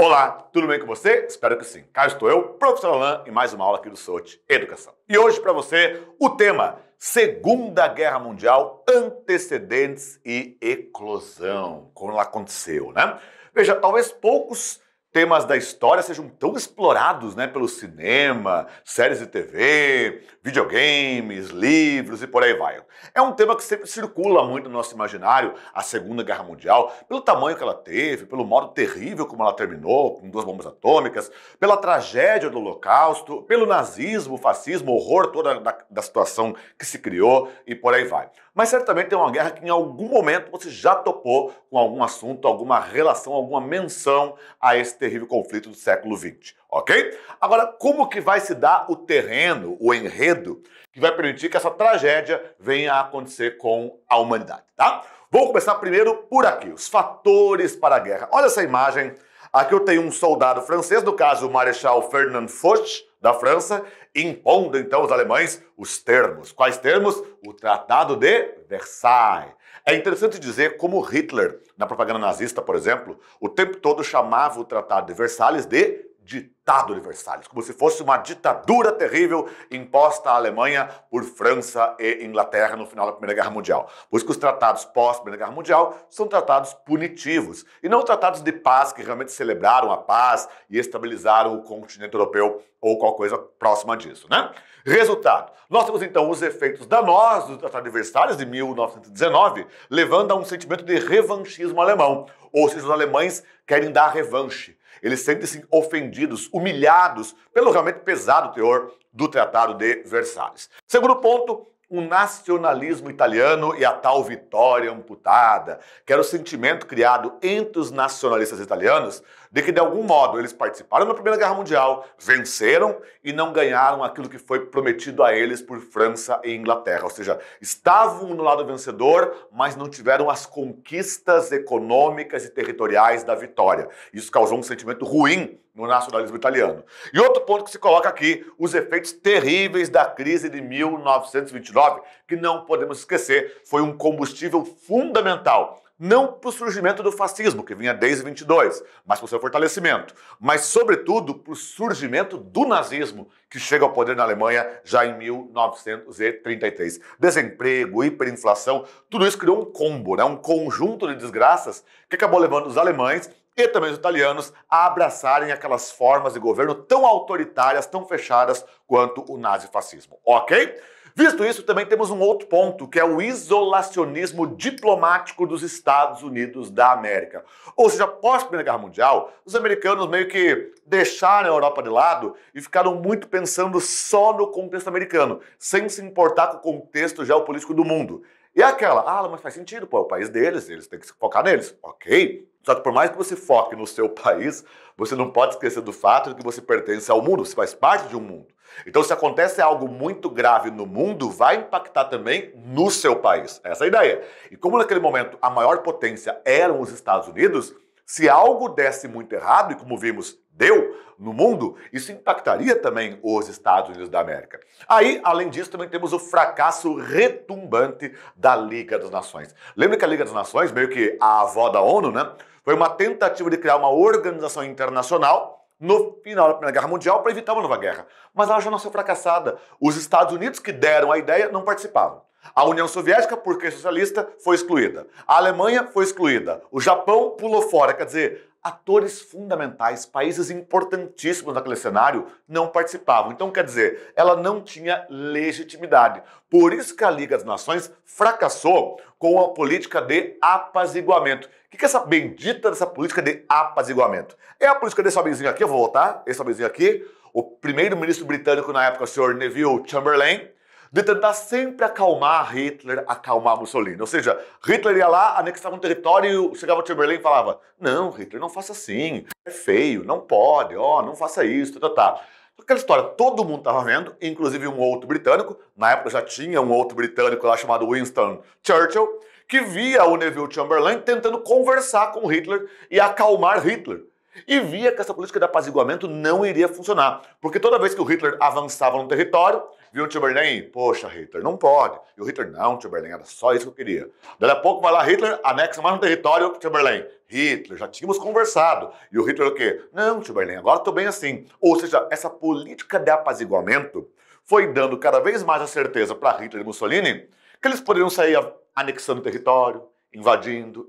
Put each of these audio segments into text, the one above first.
Olá, tudo bem com você? Espero que sim. Cá estou eu, professor Alain, em mais uma aula aqui do SOT Educação. E hoje para você o tema Segunda Guerra Mundial, antecedentes e eclosão, como ela aconteceu, né? Veja, talvez poucos temas da história sejam tão explorados, né, pelo cinema, séries de TV, videogames, livros e por aí vai. É um tema que sempre circula muito no nosso imaginário, a Segunda Guerra Mundial, pelo tamanho que ela teve, pelo modo terrível como ela terminou, com 2 bombas atômicas, pela tragédia do Holocausto, pelo nazismo, fascismo, horror toda da situação que se criou e por aí vai. Mas certamente é uma guerra que em algum momento você já topou com algum assunto, alguma relação, alguma menção a esse terrível conflito do século XX, ok? Agora, como que vai se dar o terreno, o enredo, que vai permitir que essa tragédia venha a acontecer com a humanidade, tá? Vou começar primeiro por aqui, os fatores para a guerra. Olha essa imagem. Aqui eu tenho um soldado francês, no caso o Marechal Ferdinand Foch, da França, impondo então aos alemães os termos. Quais termos? O Tratado de Versailles. É interessante dizer como Hitler, na propaganda nazista, por exemplo, o tempo todo chamava o Tratado de Versalhes de Ditado de Versalhes, como se fosse uma ditadura terrível imposta à Alemanha por França e Inglaterra no final da Primeira Guerra Mundial. Por isso que os tratados pós-Primeira Guerra Mundial são tratados punitivos e não tratados de paz que realmente celebraram a paz e estabilizaram o continente europeu ou qualquer coisa próxima disso, né? Resultado, nós temos então os efeitos danosos do Tratado de Versalhes de 1919, levando a um sentimento de revanchismo alemão, ou seja, os alemães querem dar revanche. Eles sentem-se ofendidos, humilhados pelo realmente pesado teor do Tratado de Versalhes. Segundo ponto, o nacionalismo italiano e a tal vitória amputada, que era o sentimento criado entre os nacionalistas italianos de que, de algum modo, eles participaram da Primeira Guerra Mundial, venceram e não ganharam aquilo que foi prometido a eles por França e Inglaterra. Ou seja, estavam no lado vencedor, mas não tiveram as conquistas econômicas e territoriais da vitória. Isso causou um sentimento ruim no nacionalismo italiano. E outro ponto que se coloca aqui, os efeitos terríveis da crise de 1929, que não podemos esquecer, foi um combustível fundamental, não para o surgimento do fascismo, que vinha desde 22, mas para o seu fortalecimento, mas sobretudo para o surgimento do nazismo, que chega ao poder na Alemanha já em 1933. Desemprego, hiperinflação, tudo isso criou um combo, né? Um conjunto de desgraças que acabou levando os alemães e também os italianos a abraçarem aquelas formas de governo tão autoritárias, tão fechadas quanto o nazifascismo, ok? Visto isso, também temos um outro ponto, que é o isolacionismo diplomático dos Estados Unidos da América. Ou seja, após a Primeira Guerra Mundial, os americanos meio que deixaram a Europa de lado e ficaram muito pensando só no contexto americano, sem se importar com o contexto geopolítico do mundo. E aquela, mas faz sentido, pô, é o país deles, eles têm que se focar neles. Ok. Só que por mais que você foque no seu país, você não pode esquecer do fato de que você pertence ao mundo, você faz parte de um mundo. Então, se acontece algo muito grave no mundo, vai impactar também no seu país. Essa é a ideia. E como naquele momento a maior potência eram os Estados Unidos, se algo desse muito errado, e como vimos, deu no mundo, isso impactaria também os Estados Unidos da América. Aí, além disso, também temos o fracasso retumbante da Liga das Nações. Lembra que a Liga das Nações, meio que a avó da ONU, né? Foi uma tentativa de criar uma organização internacional no final da Primeira Guerra Mundial para evitar uma nova guerra. Mas ela já nasceu fracassada. Os Estados Unidos, que deram a ideia, não participavam. A União Soviética, porque socialista, foi excluída. A Alemanha foi excluída. O Japão pulou fora. Quer dizer, atores fundamentais, países importantíssimos naquele cenário, não participavam. Então, quer dizer, ela não tinha legitimidade. Por isso que a Liga das Nações fracassou com a política de apaziguamento. O que é essa bendita dessa política de apaziguamento? É a política desse homenzinho aqui, eu vou voltar, esse homenzinho aqui, o primeiro-ministro britânico na época, o Sr. Neville Chamberlain, de tentar sempre acalmar Hitler, acalmar Mussolini. Ou seja, Hitler ia lá, anexava um território e chegava o Chamberlain e falava: não, Hitler, não faça assim, é feio, não pode, não faça isso, tá. Aquela história, todo mundo estava vendo, inclusive um outro britânico, na época já tinha um outro britânico lá chamado Winston Churchill, que via o Neville Chamberlain tentando conversar com Hitler e acalmar Hitler. E via que essa política de apaziguamento não iria funcionar, porque toda vez que o Hitler avançava no território, viu o Chamberlain, poxa, Hitler, não pode. E o Hitler, não, Chamberlain, era só isso que eu queria. Daí a pouco vai lá Hitler, anexa mais um território pro Chamberlain. Hitler, já tínhamos conversado. E o Hitler o quê? Não, Chamberlain, agora estou bem assim. Ou seja, essa política de apaziguamento foi dando cada vez mais a certeza para Hitler e Mussolini que eles poderiam sair anexando território, invadindo,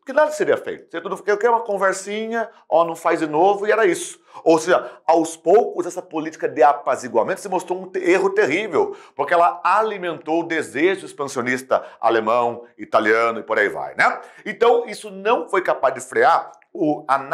que nada seria feito. Seria tudo porque é uma conversinha, ó, não faz de novo, e era isso. Ou seja, aos poucos, essa política de apaziguamento se mostrou um erro terrível, porque ela alimentou o desejo expansionista alemão, italiano e por aí vai, né? Então, isso não foi capaz de frear a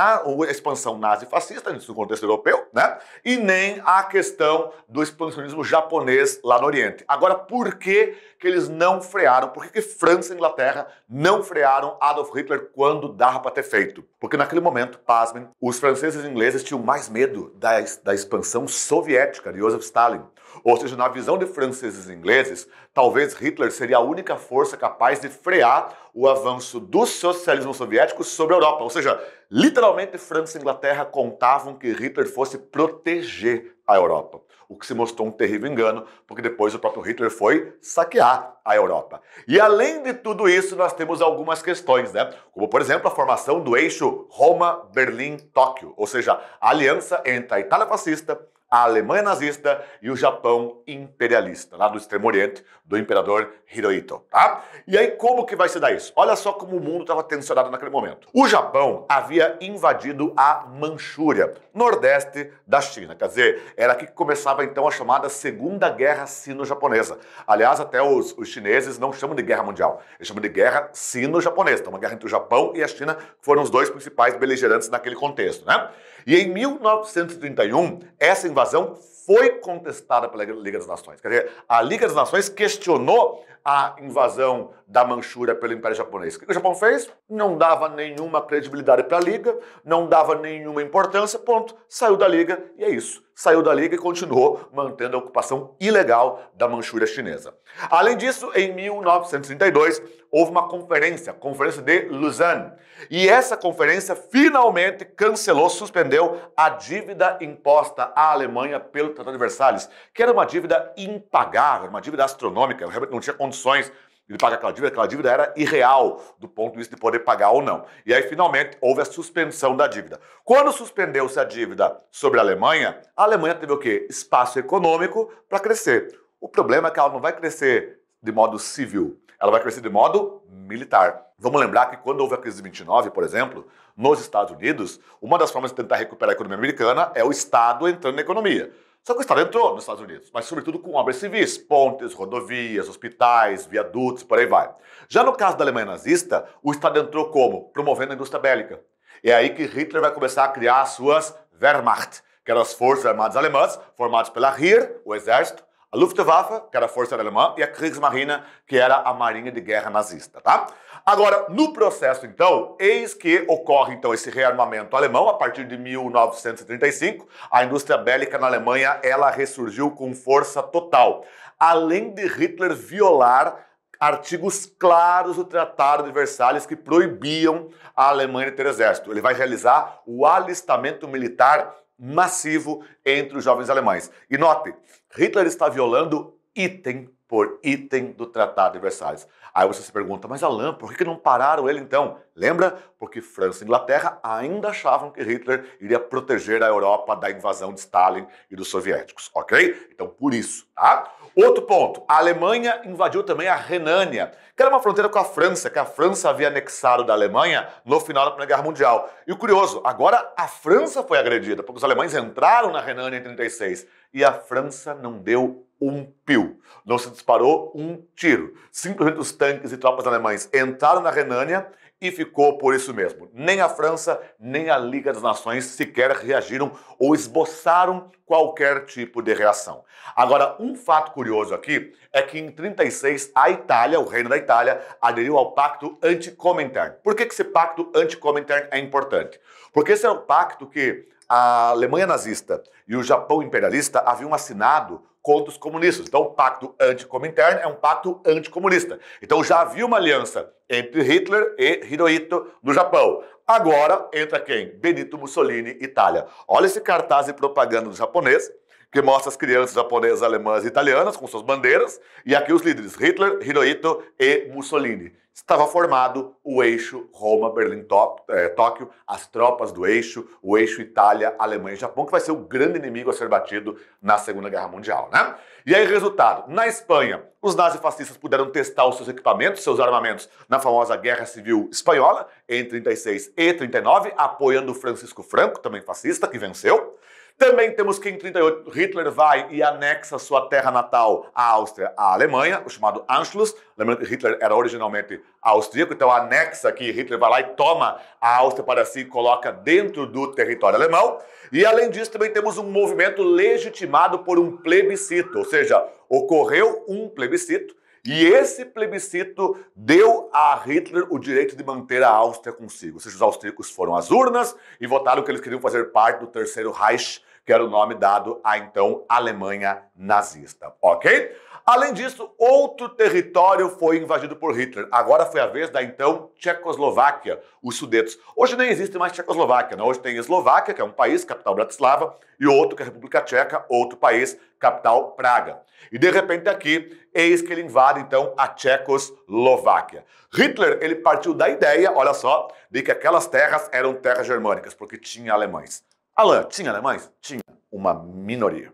expansão nazi-fascista, no contexto europeu, né? E nem a questão do expansionismo japonês lá no Oriente. Agora, por que eles não frearam? Por que França e Inglaterra não frearam Adolf Hitler quando dava para ter feito? Porque naquele momento, pasmem, os franceses e ingleses tinham mais medo da expansão soviética de Joseph Stalin. Ou seja, na visão de franceses e ingleses, talvez Hitler seria a única força capaz de frear o avanço do socialismo soviético sobre a Europa. Ou seja, literalmente França e Inglaterra contavam que Hitler fosse proteger a Europa. O que se mostrou um terrível engano, porque depois o próprio Hitler foi saquear a Europa. E além de tudo isso, nós temos algumas questões, né? Como, por exemplo, a formação do eixo Roma-Berlim-Tóquio, ou seja, a aliança entre a Itália fascista, a Alemanha nazista e o Japão imperialista, lá do Extremo Oriente, do imperador Hirohito, tá? E aí, como que vai se dar isso? Olha só como o mundo estava tensionado naquele momento. O Japão havia invadido a Manchúria, nordeste da China. Quer dizer, era aqui que começava então a chamada Segunda Guerra Sino-Japonesa. Aliás, até os chineses não chamam de Guerra Mundial, eles chamam de Guerra Sino-Japonesa. Então, uma guerra entre o Japão e a China, que foram os dois principais beligerantes naquele contexto, né? E em 1931, essa invasão foi contestada pela Liga das Nações. Quer dizer, a Liga das Nações questionou a invasão da Manchúria pelo Império Japonês. O que o Japão fez? Não dava nenhuma credibilidade para a Liga, não dava nenhuma importância, ponto. Saiu da Liga e é isso. Saiu da Liga e continuou mantendo a ocupação ilegal da Manchúria chinesa. Além disso, em 1932, houve uma conferência, a Conferência de Lausanne. E essa conferência finalmente cancelou, suspendeu a dívida imposta à Alemanha pelo Tratado de Versalhes, que era uma dívida impagável, uma dívida astronômica, realmente não tinha condições de pagar aquela dívida era irreal do ponto de vista de poder pagar ou não. E aí, finalmente, houve a suspensão da dívida. Quando suspendeu-se a dívida sobre a Alemanha teve o quê? Espaço econômico para crescer. O problema é que ela não vai crescer de modo civil, ela vai crescer de modo militar. Vamos lembrar que quando houve a crise de 29, por exemplo, nos Estados Unidos, uma das formas de tentar recuperar a economia americana é o Estado entrando na economia. Só que o Estado entrou nos Estados Unidos, mas sobretudo com obras civis, pontes, rodovias, hospitais, viadutos, por aí vai. Já no caso da Alemanha nazista, o Estado entrou como? Promovendo a indústria bélica. É aí que Hitler vai começar a criar as suas Wehrmacht, que eram as forças armadas alemãs, formadas pela Heer, o exército, a Luftwaffe, que era a força alemã, e a Kriegsmarine, que era a marinha de guerra nazista, tá? Agora, no processo, então, eis que ocorre, então, esse rearmamento alemão, a partir de 1935, a indústria bélica na Alemanha, ela ressurgiu com força total. Além de Hitler violar artigos claros do Tratado de Versalhes que proibiam a Alemanha de ter exército. Ele vai realizar o alistamento militar massivo entre os jovens alemães. E note, Hitler está violando item por item do Tratado de Versalhes. Aí você se pergunta, mas Alain, por que não pararam ele então? Lembra? Porque França e Inglaterra ainda achavam que Hitler iria proteger a Europa da invasão de Stalin e dos soviéticos, ok? Então por isso, tá? Outro ponto, a Alemanha invadiu também a Renânia, que era uma fronteira com a França, que a França havia anexado da Alemanha no final da Primeira Guerra Mundial. E o curioso, agora a França foi agredida, porque os alemães entraram na Renânia em 1936 e a França não deu um pio, não se disparou um tiro. Simplesmente os tanques e tropas alemães entraram na Renânia e ficou por isso mesmo. Nem a França, nem a Liga das Nações sequer reagiram ou esboçaram qualquer tipo de reação. Agora, um fato curioso aqui é que em 1936 a Itália, o reino da Itália, aderiu ao Pacto Anticomintern. Por que esse Pacto Anticomintern é importante? Porque esse é o pacto que a Alemanha nazista e o Japão imperialista haviam assinado contra os comunistas. Então, o Pacto Anticomintern é um pacto anticomunista. Então, já havia uma aliança entre Hitler e Hirohito no Japão. Agora, entra quem? Benito Mussolini, Itália. Olha esse cartaz de propaganda do japonês, que mostra as crianças japonesas, alemãs e italianas com suas bandeiras, e aqui os líderes Hitler, Hirohito e Mussolini. Estava formado o eixo Roma, Berlim, Tóquio, as tropas do eixo, o eixo Itália, Alemanha e Japão, que vai ser o grande inimigo a ser batido na Segunda Guerra Mundial, né? E aí, resultado, na Espanha, os nazifascistas puderam testar os seus equipamentos, seus armamentos, na famosa Guerra Civil Espanhola, em 36 e 39, apoiando Francisco Franco, também fascista, que venceu. Também temos que em 38 Hitler vai e anexa sua terra natal, a Áustria, à Alemanha, o chamado Anschluss. Lembrando que Hitler era originalmente austríaco, então anexa aqui, Hitler vai lá e toma a Áustria para si e coloca dentro do território alemão. E além disso também temos um movimento legitimado por um plebiscito, ou seja, ocorreu um plebiscito e esse plebiscito deu a Hitler o direito de manter a Áustria consigo. Ou seja, os austríacos foram às urnas e votaram que eles queriam fazer parte do Terceiro Reich, que era o nome dado à então Alemanha nazista, ok? Além disso, outro território foi invadido por Hitler. Agora foi a vez da então Tchecoslováquia, os Sudetos. Hoje nem existe mais Tchecoslováquia, né? Hoje tem Eslováquia, que é um país, capital Bratislava, e outro que é a República Tcheca, outro país, capital Praga. E de repente aqui, eis que ele invade então a Tchecoslováquia. Hitler, ele partiu da ideia, olha só, de que aquelas terras eram terras germânicas, porque tinha alemães. Alan, tinha alemães? Tinha. Uma minoria.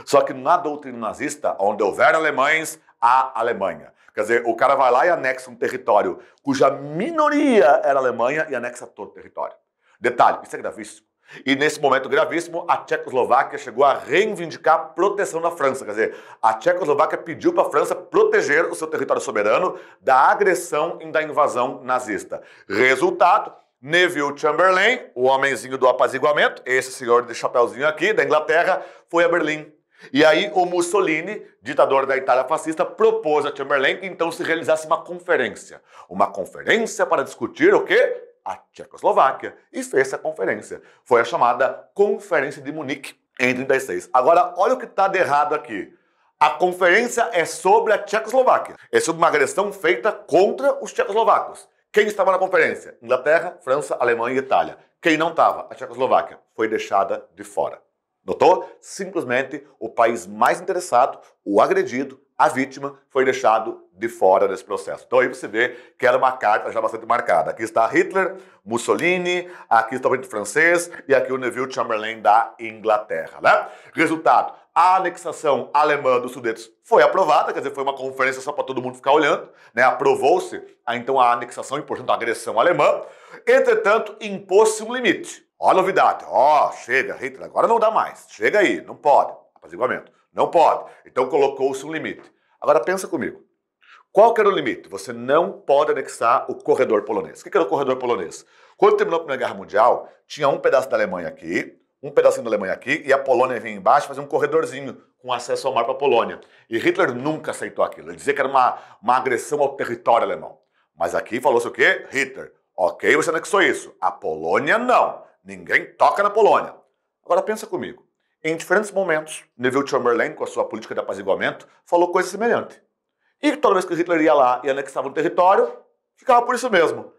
Só que na doutrina nazista, onde houver alemães, há Alemanha. Quer dizer, o cara vai lá e anexa um território cuja minoria era Alemanha e anexa todo o território. Detalhe, isso é gravíssimo. E nesse momento gravíssimo, a Tchecoslováquia chegou a reivindicar proteção da França. Quer dizer, a Tchecoslováquia pediu para a França proteger o seu território soberano da agressão e da invasão nazista. Resultado, Neville Chamberlain, o homenzinho do apaziguamento, esse senhor de chapeuzinho aqui, da Inglaterra, foi a Berlim. E aí o Mussolini, ditador da Itália fascista, propôs a Chamberlain que então se realizasse uma conferência. Uma conferência para discutir o quê? A Tchecoslováquia. E fez essa conferência. Foi a chamada Conferência de Munique, em 36. Agora, olha o que está de errado aqui. A conferência é sobre a Tchecoslováquia. É sobre uma agressão feita contra os tchecoslovacos. Quem estava na conferência? Inglaterra, França, Alemanha e Itália. Quem não estava? A Tchecoslováquia. Foi deixada de fora. Notou? Simplesmente o país mais interessado, o agredido, a vítima, foi deixado de fora desse processo. Então aí você vê que era uma carta já bastante marcada. Aqui está Hitler, Mussolini, aqui está o presidente francês e aqui o Neville Chamberlain da Inglaterra, né? Resultado, a anexação alemã dos Sudetos foi aprovada, quer dizer, foi uma conferência só para todo mundo ficar olhando, né? Aprovou-se então a anexação e, portanto, a agressão alemã. Entretanto, impôs-se um limite. Olha a novidade. Chega, Hitler, agora não dá mais. Chega aí, não pode. Apaziguamento. Não pode. Então colocou-se um limite. Agora pensa comigo. Qual que era o limite? Você não pode anexar o corredor polonês. O que era o corredor polonês? Quando terminou a Primeira Guerra Mundial, tinha um pedaço da Alemanha aqui, um pedacinho da Alemanha aqui, e a Polônia vinha embaixo fazer um corredorzinho com acesso ao mar para a Polônia. E Hitler nunca aceitou aquilo. Ele dizia que era uma agressão ao território alemão. Mas aqui falou-se o quê? Hitler, ok, você anexou isso. A Polônia não. Ninguém toca na Polônia. Agora pensa comigo. Em diferentes momentos, Neville Chamberlain, com a sua política de apaziguamento, falou coisa semelhante. E toda vez que Hitler ia lá e anexava um território, ficava por isso mesmo.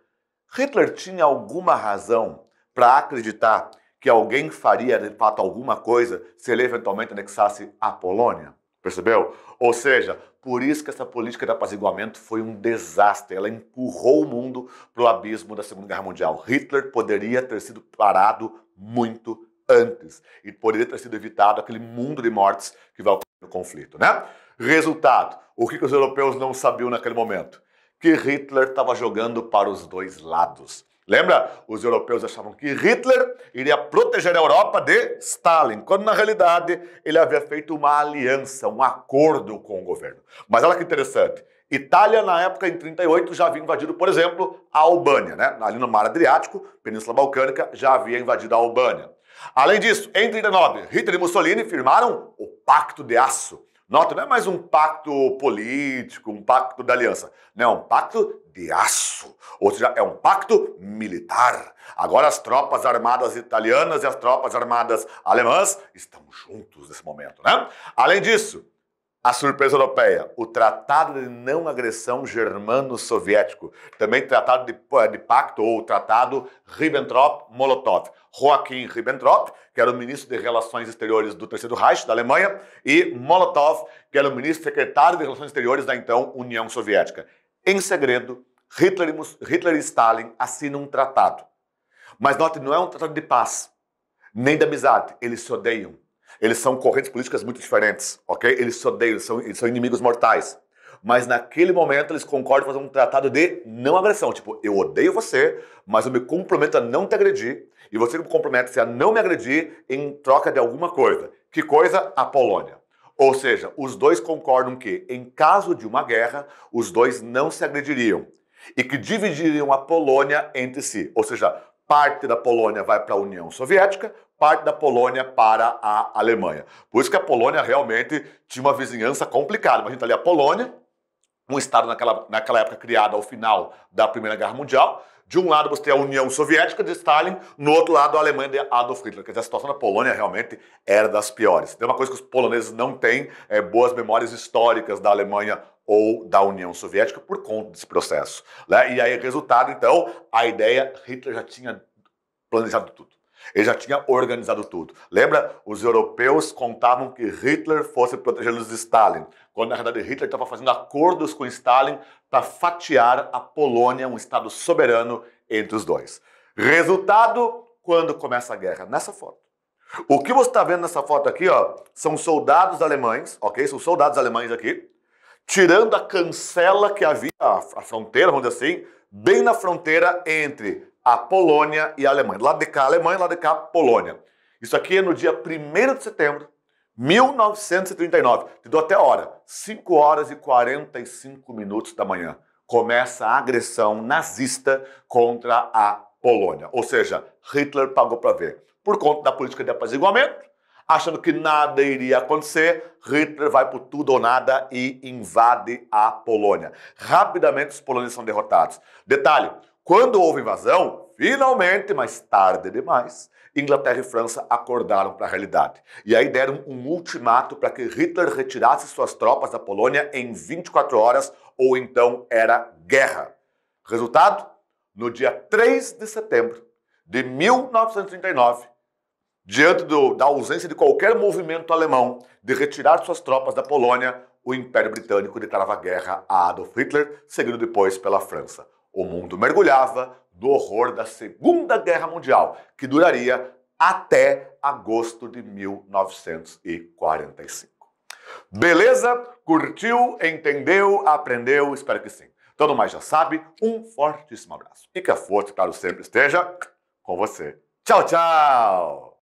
Hitler tinha alguma razão para acreditar que alguém faria de fato alguma coisa se ele eventualmente anexasse a Polônia? Percebeu? Ou seja, por isso que essa política de apaziguamento foi um desastre. Ela empurrou o mundo para o abismo da Segunda Guerra Mundial. Hitler poderia ter sido parado muito antes e poderia ter sido evitado aquele mundo de mortes que vai ocorrer no conflito, né? Resultado, o que os europeus não sabiam naquele momento? Que Hitler estava jogando para os dois lados. Lembra? Os europeus achavam que Hitler iria proteger a Europa de Stalin, quando na realidade ele havia feito uma aliança, um acordo com o governo. Mas olha que interessante. Itália, na época, em 38, já havia invadido, por exemplo, a Albânia, né? Ali no Mar Adriático, Península Balcânica, já havia invadido a Albânia. Além disso, em 39, Hitler e Mussolini firmaram o Pacto de Aço. Nota, não é mais um pacto político, um pacto de aliança. Não, é um pacto de aço. Ou seja, é um pacto militar. Agora as tropas armadas italianas e as tropas armadas alemãs estão juntos nesse momento, né? Além disso, A surpresa europeia, o Tratado de Não Agressão Germano-Soviético, também Tratado de Pacto ou Tratado Ribbentrop-Molotov. Joachim Ribbentrop, que era o ministro de Relações Exteriores do Terceiro Reich, da Alemanha, e Molotov, que era o ministro secretário de Relações Exteriores da então União Soviética. Em segredo, Hitler e Stalin assinam um tratado. Mas note, não é um tratado de paz, nem de amizade, eles se odeiam. Eles são correntes políticas muito diferentes, ok? Eles se odeiam, eles são inimigos mortais. Mas naquele momento eles concordam em fazer um tratado de não agressão. Tipo, eu odeio você, mas eu me comprometo a não te agredir. E você me compromete a não me agredir em troca de alguma coisa. Que coisa? A Polônia. Ou seja, os dois concordam que, em caso de uma guerra, os dois não se agrediriam. E que dividiriam a Polônia entre si. Ou seja, parte da Polônia vai para a União Soviética, parte da Polônia para a Alemanha. Por isso que a Polônia realmente tinha uma vizinhança complicada. Imagina ali a Polônia, um estado naquela época criado ao final da Primeira Guerra Mundial. De um lado você tem a União Soviética de Stalin, no outro lado a Alemanha de Adolf Hitler. Quer dizer, a situação da Polônia realmente era das piores. Tem uma coisa que os poloneses não têm, boas memórias históricas da Alemanha ou da União Soviética por conta desse processo. Né? E aí, resultado, então, a ideia, Hitler já tinha planejado tudo. Ele já tinha organizado tudo. Lembra? Os europeus contavam que Hitler fosse protegê-los de Stalin, quando na verdade Hitler estava fazendo acordos com Stalin para fatiar a Polônia, um estado soberano entre os dois. Resultado, quando começa a guerra? Nessa foto. O que você está vendo nessa foto aqui, ó, são soldados alemães, ok? São soldados alemães aqui, tirando a cancela que havia, a fronteira, vamos dizer assim, bem na fronteira entre a Polônia e a Alemanha. Do lado de cá a Alemanha, do lado de cá a Polônia. Isso aqui é no dia 1º de setembro de 1939. Te dou até a hora. 5 horas e 45 minutos da manhã. Começa a agressão nazista contra a Polônia. Ou seja, Hitler pagou para ver. Por conta da política de apaziguamento, achando que nada iria acontecer, Hitler vai por tudo ou nada e invade a Polônia. Rapidamente os poloneses são derrotados. Detalhe, quando houve invasão, finalmente, mas tarde demais, Inglaterra e França acordaram para a realidade. E aí deram um ultimato para que Hitler retirasse suas tropas da Polônia em 24 horas, ou então era guerra. Resultado? No dia 3 de setembro de 1939, diante da ausência de qualquer movimento alemão de retirar suas tropas da Polônia, o Império Britânico declarava guerra a Adolf Hitler, seguido depois pela França. O mundo mergulhava no horror da Segunda Guerra Mundial, que duraria até agosto de 1945. Beleza? Curtiu? Entendeu? Aprendeu? Espero que sim. Todo mais já sabe, um fortíssimo abraço. E que a força, claro, sempre esteja com você. Tchau, tchau!